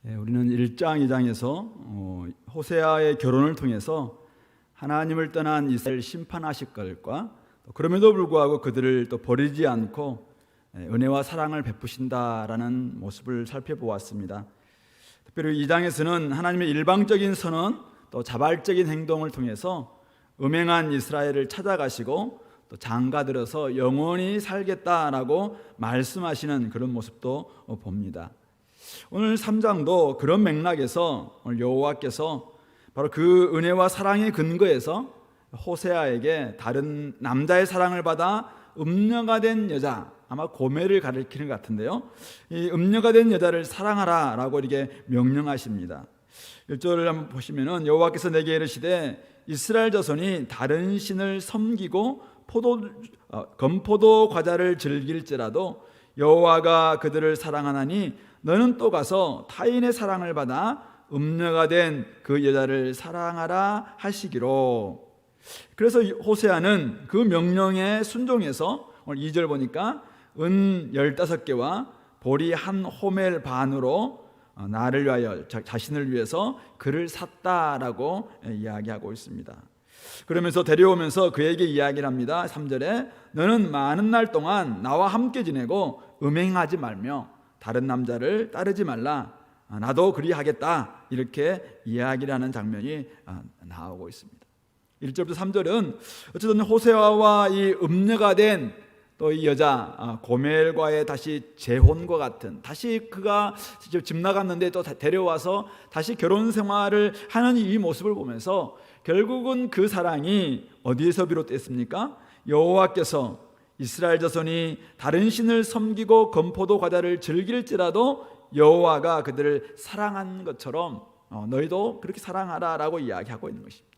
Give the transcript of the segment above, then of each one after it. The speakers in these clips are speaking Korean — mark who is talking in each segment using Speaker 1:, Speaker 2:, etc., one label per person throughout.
Speaker 1: 우리는 1장, 2장에서 호세아의 결혼을 통해서 하나님을 떠난 이스라엘 심판하실 것과 그럼에도 불구하고 그들을 또 버리지 않고 은혜와 사랑을 베푸신다라는 모습을 살펴보았습니다. 특별히 2장에서는 하나님의 일방적인 선언 또 자발적인 행동을 통해서 음행한 이스라엘을 찾아가시고 또 장가들어서 영원히 살겠다라고 말씀하시는 그런 모습도 봅니다. 오늘 3장도 그런 맥락에서 오늘 여호와께서 바로 그 은혜와 사랑의 근거에서 호세아에게 다른 남자의 사랑을 받아 음녀가 된 여자, 아마 고멜을 가리키는 것 같은데요, 이 음녀가 된 여자를 사랑하라 라고 이렇게 명령하십니다. 1절을 한번 보시면은 여호와께서 내게 이르시되 이스라엘 자손이 다른 신을 섬기고 건포도 과자를 즐길지라도 여호와가 그들을 사랑하나니 너는 또 가서 타인의 사랑을 받아 음녀가 된 그 여자를 사랑하라 하시기로. 그래서 호세아는 그 명령에 순종해서 오늘 2절 보니까 은 15개와 보리 한 호멜 반으로 나를 위하여 자신을 위해서 그를 샀다라고 이야기하고 있습니다. 그러면서 데려오면서 그에게 이야기를 합니다. 3절에 너는 많은 날 동안 나와 함께 지내고 음행하지 말며 다른 남자를 따르지 말라. 나도 그리하겠다. 이렇게 이야기를 하는 장면이 나오고 있습니다. 1절부터 3절은 어쨌든 호세아와 이 음녀가 된 또 이 여자 고멜과의 다시 재혼과 같은, 다시 그가 집 나갔는데 또 데려와서 다시 결혼 생활을 하는 이 모습을 보면서 결국은 그 사랑이 어디에서 비롯됐습니까? 여호와께서 이스라엘 자손이 다른 신을 섬기고 건포도 과자를 즐길지라도 여호와가 그들을 사랑한 것처럼 너희도 그렇게 사랑하라 라고 이야기하고 있는 것입니다.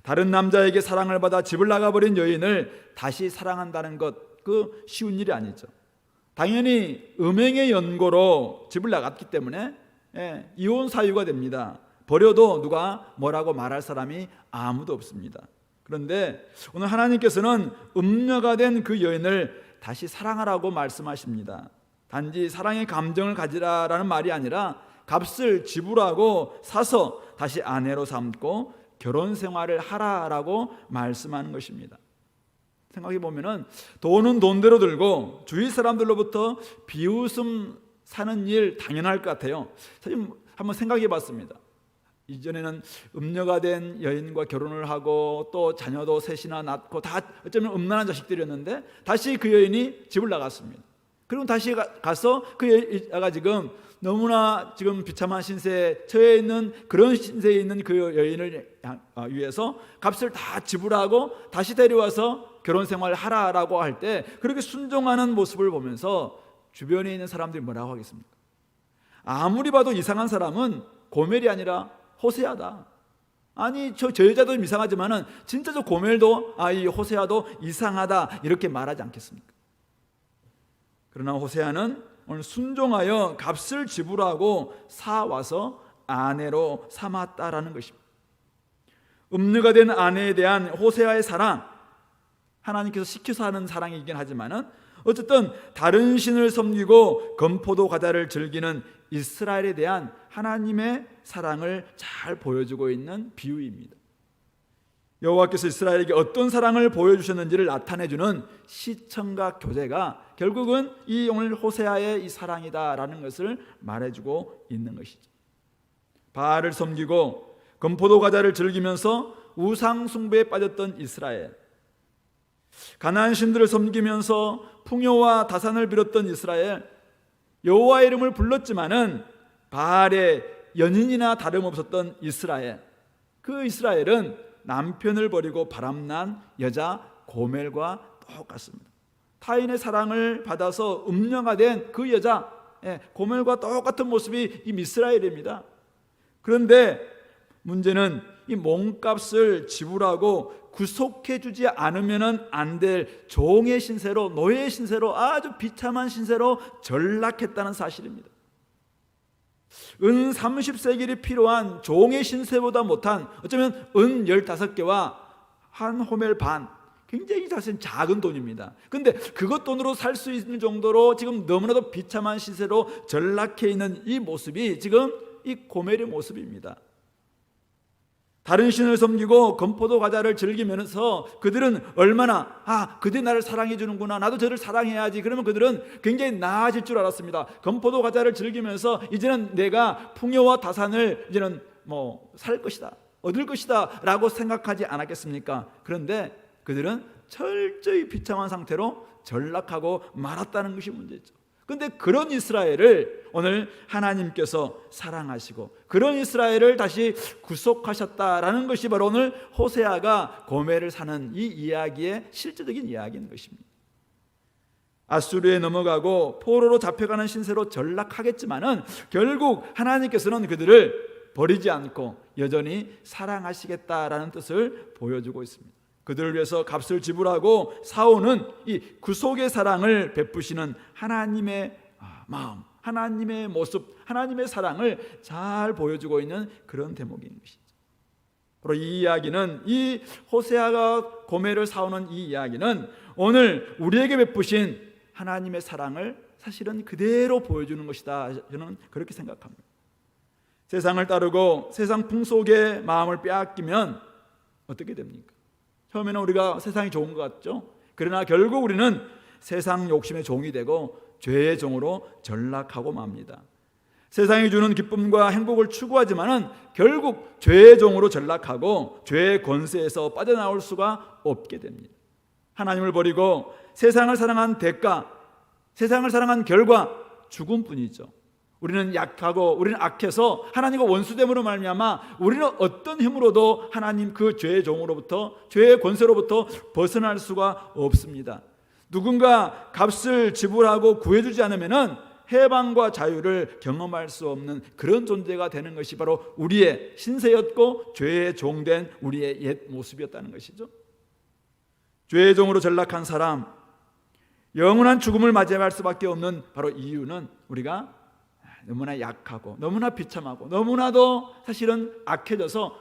Speaker 1: 다른 남자에게 사랑을 받아 집을 나가버린 여인을 다시 사랑한다는 것, 그 쉬운 일이 아니죠. 당연히 음행의 연고로 집을 나갔기 때문에 이혼 사유가 됩니다. 버려도 누가 뭐라고 말할 사람이 아무도 없습니다. 그런데 오늘 하나님께서는 음녀가 된 그 여인을 다시 사랑하라고 말씀하십니다. 단지 사랑의 감정을 가지라라는 말이 아니라 값을 지불하고 사서 다시 아내로 삼고 결혼 생활을 하라라고 말씀하는 것입니다. 생각해 보면은 돈은 돈대로 들고 주위 사람들로부터 비웃음 사는 일 당연할 것 같아요. 사실 한번 생각해 봤습니다. 이전에는 음녀가 된 여인과 결혼을 하고 또 자녀도 셋이나 낳고 다 어쩌면 음란한 자식들이었는데 다시 그 여인이 집을 나갔습니다. 그리고 다시 가서 그 여자가 지금 너무나 지금 비참한 신세에 처해 있는, 그런 신세에 있는 그 여인을 위해서 값을 다 지불하고 다시 데려와서 결혼 생활을 하라라고 할 때 그렇게 순종하는 모습을 보면서 주변에 있는 사람들이 뭐라고 하겠습니까? 아무리 봐도 이상한 사람은 고멜이 아니라 호세아다. 아니 저 여자도 이상하지만은 진짜 저 고멜도 이 호세아도 이상하다 이렇게 말하지 않겠습니까? 그러나 호세아는 오늘 순종하여 값을 지불하고 사와서 아내로 삼았다라는 것입니다. 음녀가 된 아내에 대한 호세아의 사랑, 하나님께서 시켜서 하는 사랑이긴 하지만은 어쨌든 다른 신을 섬기고 건포도 과자를 즐기는 이스라엘에 대한 하나님의 사랑을 잘 보여주고 있는 비유입니다. 여호와께서 이스라엘에게 어떤 사랑을 보여주셨는지를 나타내주는 시청각 교재가 결국은 이 오늘 호세아의 이 사랑이다라는 것을 말해주고 있는 것이죠. 바알을 섬기고 건포도 과자를 즐기면서 우상 숭배에 빠졌던 이스라엘, 가나안 신들을 섬기면서 풍요와 다산을 빌었던 이스라엘, 여호와의 이름을 불렀지만은 바알의 연인이나 다름없었던 이스라엘, 그 이스라엘은 남편을 버리고 바람난 여자 고멜과 똑같습니다. 타인의 사랑을 받아서 음녀가 된 그 여자 고멜과 똑같은 모습이 이 이스라엘입니다. 그런데 문제는 이 몸값을 지불하고 구속해주지 않으면 안 될 종의 신세로, 노예의 신세로, 아주 비참한 신세로 전락했다는 사실입니다. 은 30세겔이 필요한 종의 신세보다 못한, 어쩌면 은 15개와 한 호멜 반, 굉장히 사실 작은 돈입니다. 근데 그것 돈으로 살 수 있는 정도로 지금 너무나도 비참한 시세로 전락해 있는 이 모습이 지금 이 고멜의 모습입니다. 다른 신을 섬기고 건포도 과자를 즐기면서 그들은 얼마나 그들이 나를 사랑해 주는구나, 나도 저를 사랑해야지, 그러면 그들은 굉장히 나아질 줄 알았습니다. 건포도 과자를 즐기면서 이제는 내가 풍요와 다산을 이제는 살 것이다, 얻을 것이다 라고 생각하지 않았겠습니까? 그런데 그들은 철저히 비참한 상태로 전락하고 말았다는 것이 문제죠. 그런데 그런 이스라엘을 오늘 하나님께서 사랑하시고 그런 이스라엘을 다시 구속하셨다라는 것이 바로 오늘 호세아가 고멜을 사는 이 이야기의 실제적인 이야기인 것입니다. 아수르에 넘어가고 포로로 잡혀가는 신세로 전락하겠지만은 결국 하나님께서는 그들을 버리지 않고 여전히 사랑하시겠다라는 뜻을 보여주고 있습니다. 그들을 위해서 값을 지불하고 사오는 이 구속의 사랑을 베푸시는 하나님의 마음, 하나님의 모습, 하나님의 사랑을 잘 보여주고 있는 그런 대목인 것이죠. 바로 이 이야기는, 이 호세아가 고멜을 사오는 이 이야기는 오늘 우리에게 베푸신 하나님의 사랑을 사실은 그대로 보여주는 것이다. 저는 그렇게 생각합니다. 세상을 따르고 세상 풍속의 마음을 빼앗기면 어떻게 됩니까? 처음에는 우리가 세상이 좋은 것 같죠. 그러나 결국 우리는 세상 욕심의 종이 되고 죄의 종으로 전락하고 맙니다. 세상이 주는 기쁨과 행복을 추구하지만은 결국 죄의 종으로 전락하고 죄의 권세에서 빠져나올 수가 없게 됩니다. 하나님을 버리고 세상을 사랑한 대가, 세상을 사랑한 결과 죽음뿐이죠. 우리는 약하고 우리는 악해서 하나님과 원수됨으로 말미암아 우리는 어떤 힘으로도 하나님 그 죄의 종으로부터, 죄의 권세로부터 벗어날 수가 없습니다. 누군가 값을 지불하고 구해주지 않으면은 해방과 자유를 경험할 수 없는 그런 존재가 되는 것이 바로 우리의 신세였고 죄의 종된 우리의 옛 모습이었다는 것이죠. 죄의 종으로 전락한 사람, 영원한 죽음을 맞이할 수밖에 없는 바로 이유는 우리가 너무나 약하고 너무나 비참하고 너무나도 사실은 악해져서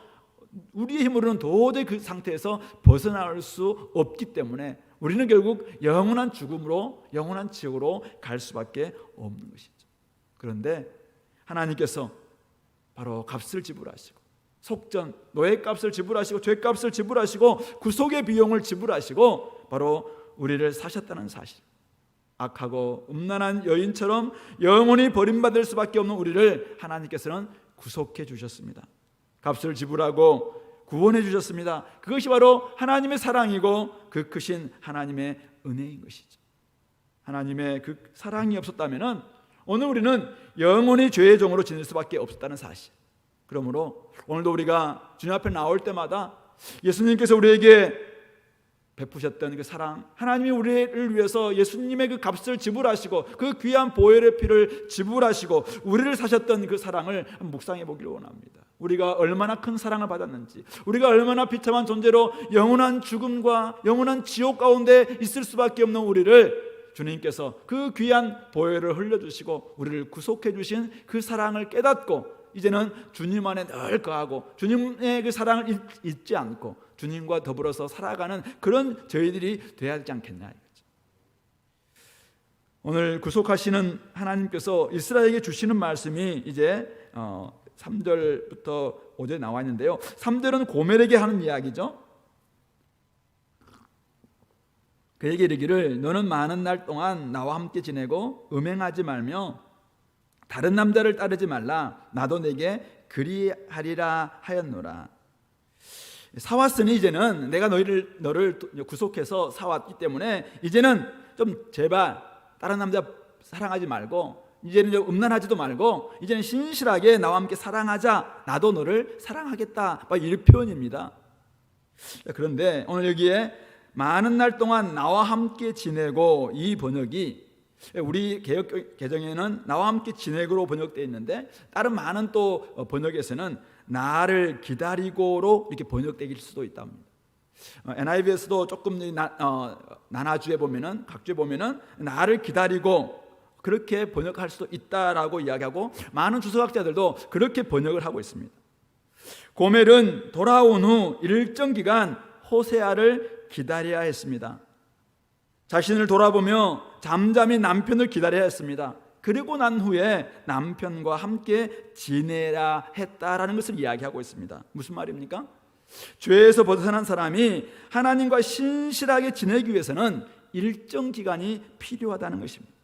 Speaker 1: 우리의 힘으로는 도저히 그 상태에서 벗어날 수 없기 때문에 우리는 결국 영원한 죽음으로, 영원한 지옥으로 갈 수밖에 없는 것이죠. 그런데 하나님께서 바로 값을 지불하시고 속전, 노예값을 지불하시고 죄값을 지불하시고 구속의 비용을 지불하시고 바로 우리를 사셨다는 사실, 악하고 음란한 여인처럼 영원히 버림받을 수밖에 없는 우리를 하나님께서는 구속해 주셨습니다. 값을 지불하고 구원해 주셨습니다. 그것이 바로 하나님의 사랑이고 그 크신 하나님의 은혜인 것이죠. 하나님의 그 사랑이 없었다면 오늘 우리는 영원히 죄의 종으로 지낼 수밖에 없었다는 사실. 그러므로 오늘도 우리가 주님 앞에 나올 때마다 예수님께서 우리에게 베푸셨던 그 사랑, 하나님이 우리를 위해서 예수님의 그 값을 지불하시고 그 귀한 보혈의 피를 지불하시고 우리를 사셨던 그 사랑을 묵상해 보기를 원합니다. 우리가 얼마나 큰 사랑을 받았는지, 우리가 얼마나 비참한 존재로 영원한 죽음과 영원한 지옥 가운데 있을 수밖에 없는 우리를 주님께서 그 귀한 보혈을 흘려주시고 우리를 구속해 주신 그 사랑을 깨닫고 이제는 주님 안에 늘 거하고 주님의 그 사랑을 잊지 않고 주님과 더불어서 살아가는 그런 저희들이 돼야 하지 않겠냐 이거죠. 오늘 구속하시는 하나님께서 이스라엘에게 주시는 말씀이 이제 3절부터 5절에 나와 있는데요. 3절은 고멜에게 하는 이야기죠. 그에게 이르기를 너는 많은 날 동안 나와 함께 지내고 음행하지 말며 다른 남자를 따르지 말라. 나도 내게 그리하리라 하였노라. 사왔으니 이제는 내가 너를 구속해서 사왔기 때문에 이제는 좀 제발 다른 남자 사랑하지 말고 이제는 좀 음란하지도 말고 이제는 신실하게 나와 함께 사랑하자. 나도 너를 사랑하겠다. 이 표현입니다. 그런데 오늘 여기에 많은 날 동안 나와 함께 지내고, 이 번역이 우리 개역 개정에는 나와 함께 지내고로 번역되어 있는데 다른 많은 또 번역에서는 나를 기다리고로 이렇게 번역되길 수도 있답니다. NIV에서도 조금 나나주에 보면은, 각주에 보면은 나를 기다리고 그렇게 번역할 수도 있다라고 이야기하고 많은 주석학자들도 그렇게 번역을 하고 있습니다. 고멜은 돌아온 후 일정 기간 호세아를 기다려야 했습니다. 자신을 돌아보며 잠잠히 남편을 기다려야 했습니다. 그리고 난 후에 남편과 함께 지내라 했다라는 것을 이야기하고 있습니다. 무슨 말입니까? 죄에서 벗어난 사람이 하나님과 신실하게 지내기 위해서는 일정 기간이 필요하다는 것입니다.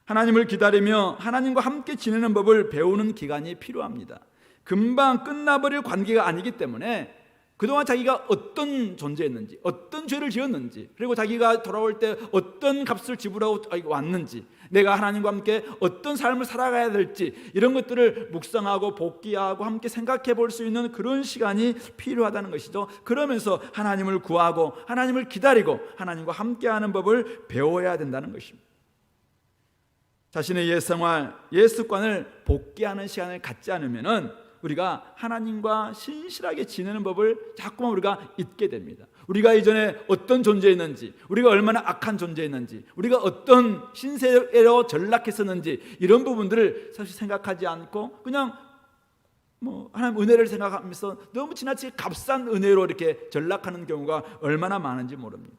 Speaker 1: 하나님을 기다리며 하나님과 함께 지내는 법을 배우는 기간이 필요합니다. 금방 끝나버릴 관계가 아니기 때문에 그동안 자기가 어떤 존재였는지, 어떤 죄를 지었는지, 그리고 자기가 돌아올 때 어떤 값을 지불하고 왔는지, 내가 하나님과 함께 어떤 삶을 살아가야 될지, 이런 것들을 묵상하고 복기하고 함께 생각해 볼 수 있는 그런 시간이 필요하다는 것이죠. 그러면서 하나님을 구하고 하나님을 기다리고 하나님과 함께하는 법을 배워야 된다는 것입니다. 자신의 옛생활, 옛습관을 복귀하는 시간을 갖지 않으면 우리가 하나님과 신실하게 지내는 법을 자꾸만 우리가 잊게 됩니다. 우리가 이전에 어떤 존재였는지, 우리가 얼마나 악한 존재였는지, 우리가 어떤 신세로 전락했었는지, 이런 부분들을 사실 생각하지 않고 그냥 하나님 은혜를 생각하면서 너무 지나치게 값싼 은혜로 이렇게 전락하는 경우가 얼마나 많은지 모릅니다.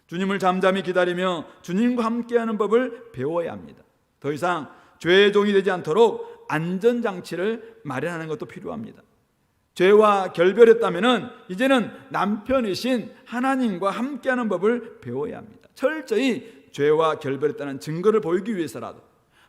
Speaker 1: 주님을 잠잠히 기다리며 주님과 함께하는 법을 배워야 합니다. 더 이상 죄의 종이 되지 않도록 안전장치를 마련하는 것도 필요합니다. 죄와 결별했다면 이제는 남편이신 하나님과 함께하는 법을 배워야 합니다. 철저히 죄와 결별했다는 증거를 보이기 위해서라도,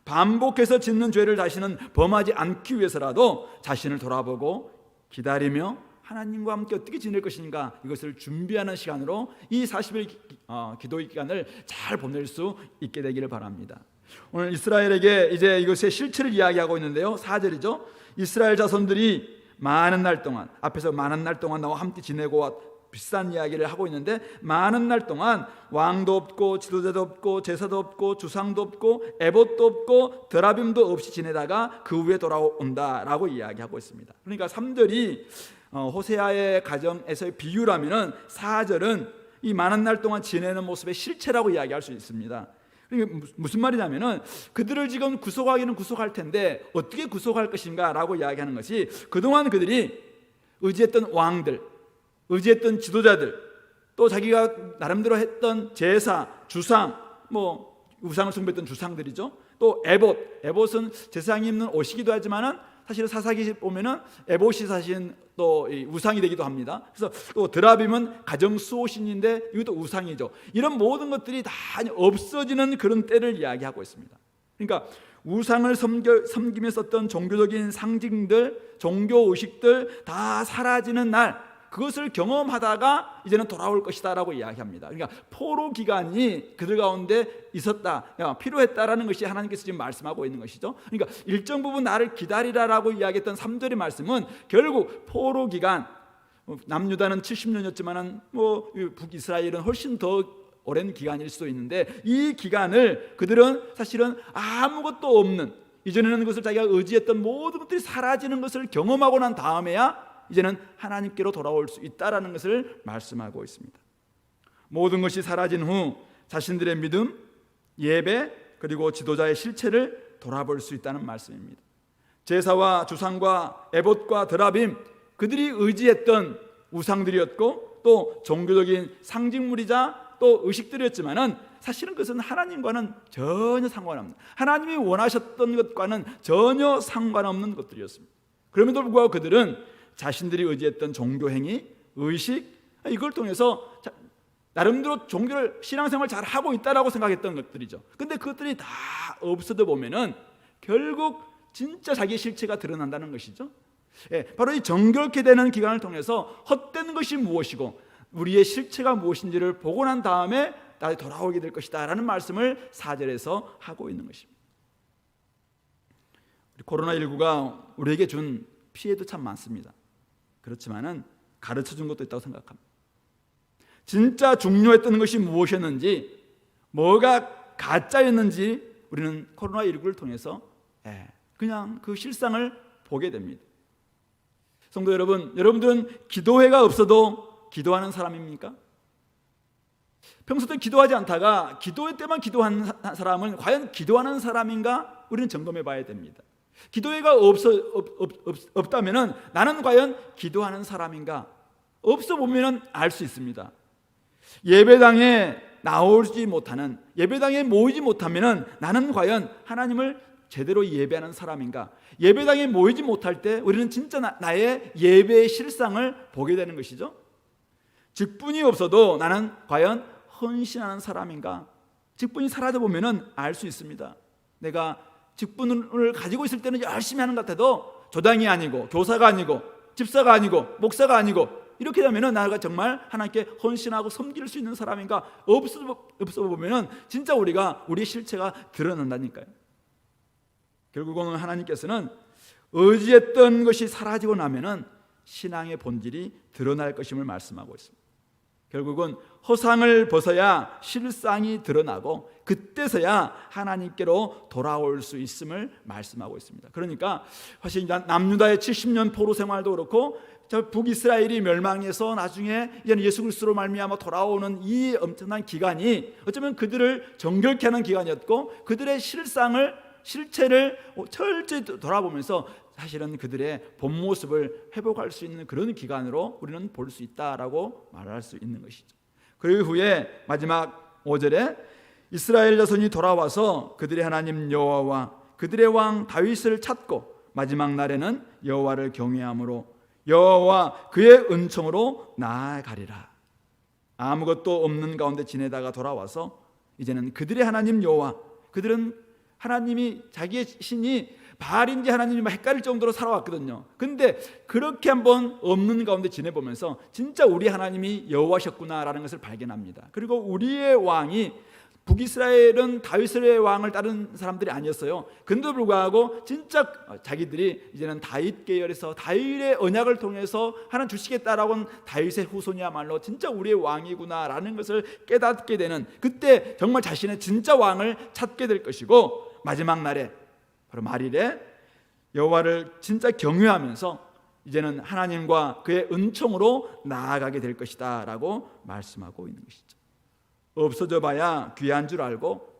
Speaker 1: 반복해서 짓는 죄를 다시는 범하지 않기 위해서라도 자신을 돌아보고 기다리며 하나님과 함께 어떻게 지낼 것인가, 이것을 준비하는 시간으로 이 40일 기도의 기간을 잘 보낼 수 있게 되기를 바랍니다. 오늘 이스라엘에게 이제 이것의 실체를 이야기하고 있는데요, 4절이죠. 이스라엘 자손들이 많은 날 동안, 앞에서 많은 날 동안 나와 함께 지내고 비싼 이야기를 하고 있는데, 많은 날 동안 왕도 없고 지도자도 없고 제사도 없고 주상도 없고 에봇도 없고 드라빔도 없이 지내다가 그 후에 돌아온다라고 이야기하고 있습니다. 그러니까 3절이 호세아의 가정에서의 비유라면 4절은 이 많은 날 동안 지내는 모습의 실체라고 이야기할 수 있습니다. 그러니까 무슨 말이냐면은 그들을 지금 구속하기는 구속할 텐데 어떻게 구속할 것인가 라고 이야기하는 것이, 그동안 그들이 의지했던 왕들, 의지했던 지도자들, 또 자기가 나름대로 했던 제사, 주상, 우상을 숭배했던 주상들이죠. 또 에봇은 제사장이 입는 옷이기도 하지만은 사실은 사사기 보면은 에봇이 사실 또 우상이 되기도 합니다. 그래서 또 드라빔은 가정 수호신인데 이것도 우상이죠. 이런 모든 것들이 다 없어지는 그런 때를 이야기하고 있습니다. 그러니까 우상을 섬기며 썼던 종교적인 상징들, 종교 의식들 다 사라지는 날, 그것을 경험하다가 이제는 돌아올 것이다 라고 이야기합니다. 그러니까 포로 기간이 그들 가운데 있었다, 필요했다라는 것이 하나님께서 지금 말씀하고 있는 것이죠. 그러니까 일정 부분 나를 기다리라라고 이야기했던 3절의 말씀은 결국 포로 기간, 남유다는 70년이었지만 북이스라엘은 훨씬 더 오랜 기간일 수도 있는데, 이 기간을 그들은 사실은 아무것도 없는, 이전에는 그것을 자기가 의지했던 모든 것들이 사라지는 것을 경험하고 난 다음에야 이제는 하나님께로 돌아올 수 있다라는 것을 말씀하고 있습니다. 모든 것이 사라진 후 자신들의 믿음, 예배, 그리고 지도자의 실체를 돌아볼 수 있다는 말씀입니다. 제사와 주상과 에봇과 드라빔, 그들이 의지했던 우상들이었고 또 종교적인 상징물이자 또 의식들이었지만은 사실은 그것은 하나님과는 전혀 상관없는, 하나님이 원하셨던 것과는 전혀 상관없는 것들이었습니다. 그럼에도 불구하고 그들은 자신들이 의지했던 종교행위, 의식, 이걸 통해서 나름대로 종교를, 신앙생활을 잘 하고 있다라고 생각했던 것들이죠. 근데 그것들이 다 없어져 보면은 결국 진짜 자기의 실체가 드러난다는 것이죠. 바로 이 정결케 되는 기간을 통해서 헛된 것이 무엇이고 우리의 실체가 무엇인지를 보고 난 다음에 나에 돌아오게 될 것이다 라는 말씀을 4절에서 하고 있는 것입니다. 코로나19가 우리에게 준 피해도 참 많습니다. 그렇지만은 가르쳐 준 것도 있다고 생각합니다. 진짜 중요했던 것이 무엇이었는지, 뭐가 가짜였는지 우리는 코로나19를 통해서 그냥 그 실상을 보게 됩니다. 성도 여러분, 여러분들은 기도회가 없어도 기도하는 사람입니까? 평소때 기도하지 않다가 기도회 때만 기도하는 사람은 과연 기도하는 사람인가? 우리는 점검해 봐야 됩니다. 기도회가 없다면 나는 과연 기도하는 사람인가? 없어 보면 알 수 있습니다. 예배당에 나오지 못하는, 예배당에 모이지 못하면 나는 과연 하나님을 제대로 예배하는 사람인가? 예배당에 모이지 못할 때 우리는 진짜 나의 예배의 실상을 보게 되는 것이죠. 직분이 없어도 나는 과연 헌신하는 사람인가? 직분이 사라져 보면은 알 수 있습니다. 내가 직분을 가지고 있을 때는 열심히 하는 것 같아도 조당이 아니고 교사가 아니고 집사가 아니고 목사가 아니고 이렇게 되면은 나가 정말 하나님께 헌신하고 섬길 수 있는 사람인가? 없어 보면은 진짜 우리의 실체가 드러난다니까요. 결국은 하나님께서는 의지했던 것이 사라지고 나면은 신앙의 본질이 드러날 것임을 말씀하고 있습니다. 결국은 허상을 벗어야 실상이 드러나고 그때서야 하나님께로 돌아올 수 있음을 말씀하고 있습니다. 그러니까 사실 남유다의 70년 포로 생활도 그렇고 북이스라엘이 멸망해서 나중에 예수 그리스도로 말미암아 돌아오는 이 엄청난 기간이 어쩌면 그들을 정결케 하는 기간이었고 그들의 실체를 철저히 돌아보면서 사실은 그들의 본 모습을 회복할 수 있는 그런 기간으로 우리는 볼 수 있다라고 말할 수 있는 것이죠. 그 후에 마지막 5절에 이스라엘 자손이 돌아와서 그들의 하나님 여호와와 그들의 왕 다윗을 찾고 마지막 날에는 여호와를 경외함으로 여호와 그의 은총으로 나아가리라. 아무것도 없는 가운데 지내다가 돌아와서 이제는 그들의 하나님 여호와, 그들은 하나님이 자기의 신이 바알인지 하나님이 헷갈릴 정도로 살아왔거든요. 근데 그렇게 한번 없는 가운데 지내보면서 진짜 우리 하나님이 여호와셨구나라는 것을 발견합니다. 그리고 우리의 왕이, 북이스라엘은 다윗의 왕을 따른 사람들이 아니었어요. 근데도 불구하고 진짜 자기들이 이제는 다윗 계열에서 다윗의 언약을 통해서 하나님 주시겠다라고 한 다윗의 후손이야말로 진짜 우리의 왕이구나라는 것을 깨닫게 되는, 그때 정말 자신의 진짜 왕을 찾게 될 것이고, 마지막 날에 바로 말일에 여호와를 진짜 경외하면서 이제는 하나님과 그의 은총으로 나아가게 될 것이다 라고 말씀하고 있는 것이죠. 없어져 봐야 귀한 줄 알고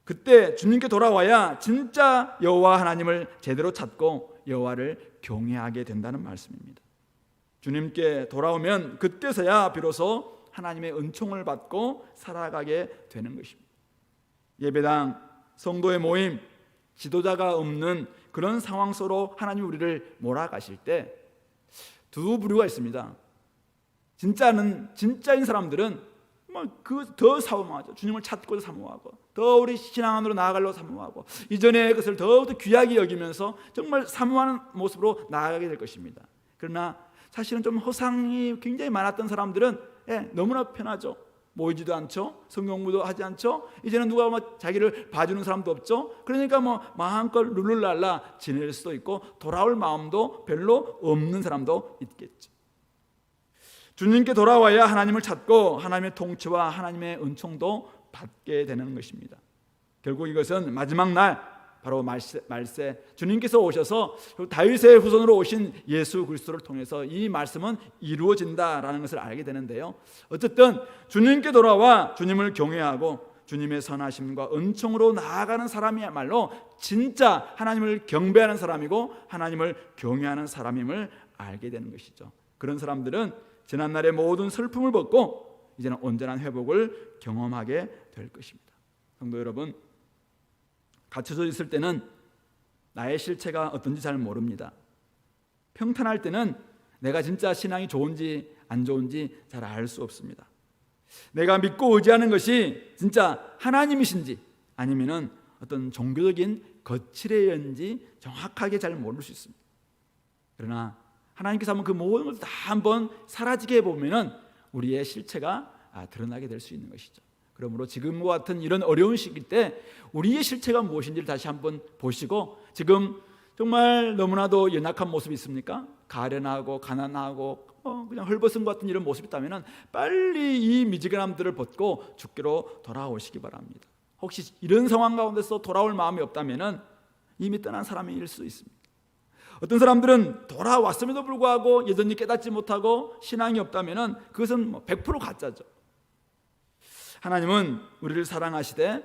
Speaker 1: 그때 주님께 돌아와야 진짜 여호와 하나님을 제대로 찾고 여호와를 경외하게 된다는 말씀입니다. 주님께 돌아오면 그때서야 비로소 하나님의 은총을 받고 살아가게 되는 것입니다. 예배당, 성도의 모임, 지도자가 없는 그런 상황 속으로 하나님 우리를 몰아가실 때 두 부류가 있습니다. 진짜인 사람들은 더 사모하죠. 주님을 찾고 사모하고 더 우리 신앙 안으로 나아가려고 사모하고 이전의 것을 더욱더 귀하게 여기면서 정말 사모하는 모습으로 나아가게 될 것입니다. 그러나 사실은 좀 허상이 굉장히 많았던 사람들은 너무나 편하죠. 모이지도 않죠. 성경공부도 하지 않죠. 이제는 누가 자기를 봐주는 사람도 없죠. 그러니까 마음껏 룰루랄라 지낼 수도 있고 돌아올 마음도 별로 없는 사람도 있겠죠. 주님께 돌아와야 하나님을 찾고 하나님의 통치와 하나님의 은총도 받게 되는 것입니다. 결국 이것은 마지막 날 바로 말세 주님께서 오셔서 다윗의 후손으로 오신 예수 그리스도를 통해서 이 말씀은 이루어진다라는 것을 알게 되는데요. 어쨌든 주님께 돌아와 주님을 경외하고 주님의 선하심과 은총으로 나아가는 사람이야말로 진짜 하나님을 경배하는 사람이고 하나님을 경외하는 사람임을 알게 되는 것이죠. 그런 사람들은 지난날의 모든 슬픔을 벗고 이제는 온전한 회복을 경험하게 될 것입니다. 성도 여러분, 갇혀져 있을 때는 나의 실체가 어떤지 잘 모릅니다. 평탄할 때는 내가 진짜 신앙이 좋은지 안 좋은지 잘 알 수 없습니다. 내가 믿고 의지하는 것이 진짜 하나님이신지 아니면은 어떤 종교적인 거칠애인지 정확하게 잘 모를 수 있습니다. 그러나 하나님께서 한번 그 모든 것을 다 한번 사라지게 해보면은 우리의 실체가 드러나게 될 수 있는 것이죠. 그러므로 지금과 같은 이런 어려운 시기 때 우리의 실체가 무엇인지를 다시 한번 보시고, 지금 정말 너무나도 연약한 모습이 있습니까? 가련하고 가난하고 그냥 헐벗은 것 같은 이런 모습이 있다면 빨리 이 미지근함들을 벗고 주께로 돌아오시기 바랍니다. 혹시 이런 상황 가운데서 돌아올 마음이 없다면 이미 떠난 사람일 수 있습니다. 어떤 사람들은 돌아왔음에도 불구하고 여전히 깨닫지 못하고 신앙이 없다면 그것은 100% 가짜죠. 하나님은 우리를 사랑하시되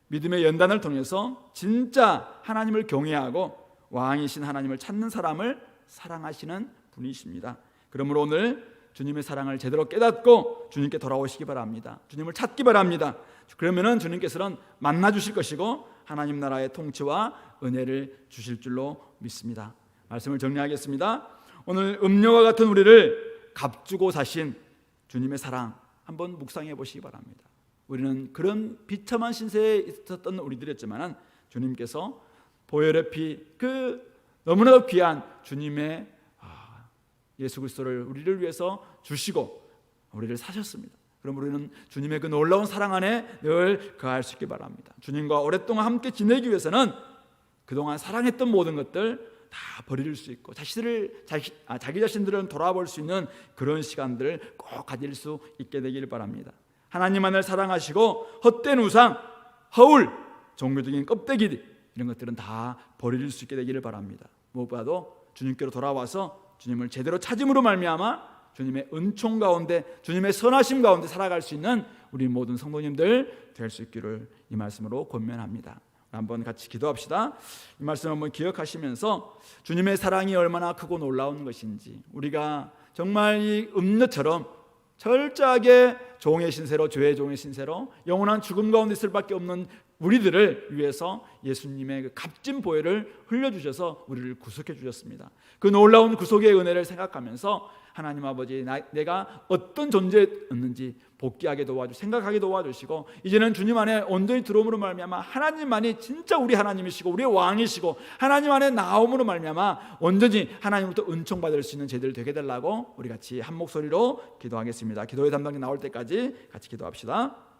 Speaker 1: 믿음의 연단을 통해서 진짜 하나님을 경외하고 왕이신 하나님을 찾는 사람을 사랑하시는 분이십니다. 그러므로 오늘 주님의 사랑을 제대로 깨닫고 주님께 돌아오시기 바랍니다. 주님을 찾기 바랍니다. 그러면은 주님께서는 만나 주실 것이고 하나님 나라의 통치와 은혜를 주실 줄로 믿습니다. 말씀을 정리하겠습니다. 오늘 음료와 같은 우리를 값주고 사신 주님의 사랑 한번 묵상해 보시기 바랍니다. 우리는 그런 비참한 신세에 있었던 우리들이었지만 주님께서 보혈의 피, 그 너무나도 귀한 주님의 예수 그리스도를 우리를 위해서 주시고 우리를 사셨습니다. 그럼 우리는 주님의 그 놀라운 사랑 안에 늘 거할 수 있기 바랍니다. 주님과 오랫동안 함께 지내기 위해서는 그동안 사랑했던 모든 것들 다 버릴 수 있고 자기 자신들을 돌아볼 수 있는 그런 시간들을 꼭 가질 수 있게 되길 바랍니다. 하나님만을 사랑하시고 헛된 우상, 허울, 종교적인 껍데기 이런 것들은 다 버릴 수 있게 되기를 바랍니다. 무엇보다도 주님께로 돌아와서 주님을 제대로 찾음으로 말미암아 주님의 은총 가운데 주님의 선하심 가운데 살아갈 수 있는 우리 모든 성도님들 될 수 있기를 이 말씀으로 권면합니다. 한번 같이 기도합시다. 이 말씀 한번 기억하시면서 주님의 사랑이 얼마나 크고 놀라운 것인지 우리가 정말 이 음녀처럼 철저하게 종의 신세로 죄의 종의 신세로 영원한 죽음 가운데 있을 밖에 없는 우리들을 위해서 예수님의 그 값진 보혈을 흘려주셔서 우리를 구속해 주셨습니다. 그 놀라운 구속의 은혜를 생각하면서 하나님 아버지 내가 어떤 존재였는지 복귀하게 생각하게 도와주시고 이제는 주님 안에 온전히 들어옴으로 말미암아 하나님만이 진짜 우리 하나님이시고 우리의 왕이시고 하나님 안에 나옴으로 말미암아 온전히 하나님으로부터 은총받을 수 있는 제들 되게 달라고 우리 같이 한 목소리로 기도하겠습니다. 기도의 담당이 나올 때까지 같이 기도합시다.